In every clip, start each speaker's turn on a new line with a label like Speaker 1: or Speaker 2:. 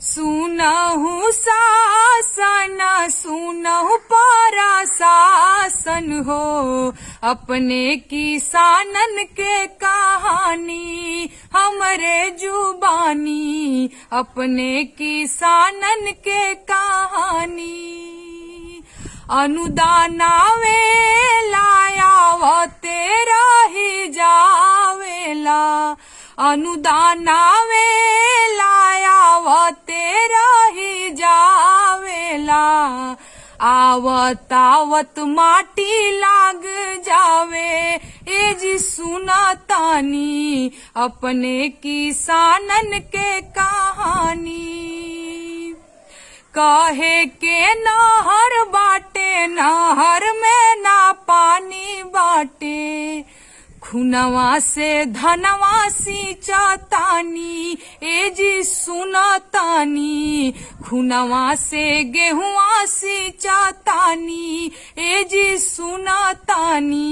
Speaker 1: सुनहु शासन सुनहु प्रशासन हो, अपने किसानन के कहानी हमरे जुबानी, अपने किसानन के कहानी। अनुदान आवेला आवते रही जावेला, अनुदान आवेला आवते रही जावेला, आवत आवत माटी लाग जावे ए जी सुनतानी, अपने किसानन के कहानी। कहे के नहर बाटे नहर में ना पानी बाटे, खुनवा से धनवा सींचतानी ए जी सुनतानी, खुनवा से गेहुआ सींचतानी ए जी सुनतानी।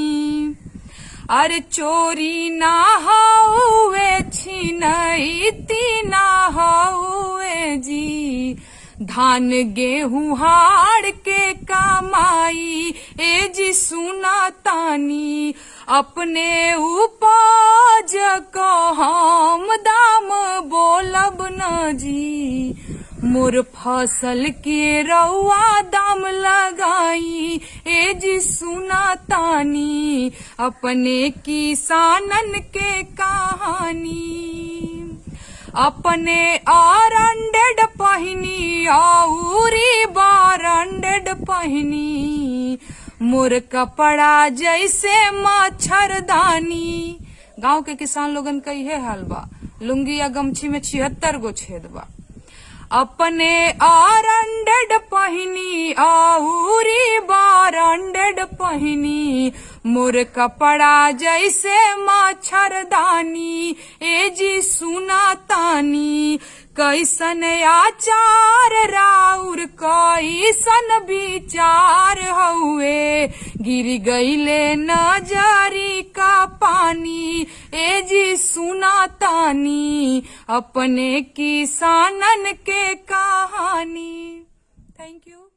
Speaker 1: अरे चोरी ना हउवे छिनैती ना हउवे जी, धान गेहूं हाड़ के कमाई ए जी सुनतानी, अपने उपज को हम दाम बोलब न जी, मोर फसल के रउआ दाम लगाई ए जी सुनतानी, अपने किसानन के कहानी। अपने आरंडेड पहिनी औरी बारंडेड पहिनी, मोर कपड़ा जैसे मच्छरदानी। गांव के किसान लोगन का इहे हाल बा, लुंगी या गमछी में 76 गो छेद बा। अपने आरंडेड पहिनी औरी बारंडेड पहिनी, मोर कपड़ा जैसे मच्छरदानी ए जी सुनतानी। कैसन आचार राउर कैसन विचार हउए, गिर गईले नजरी का पानी ए जी सुनतानी, अपने किसानन के कहानी। Thank you.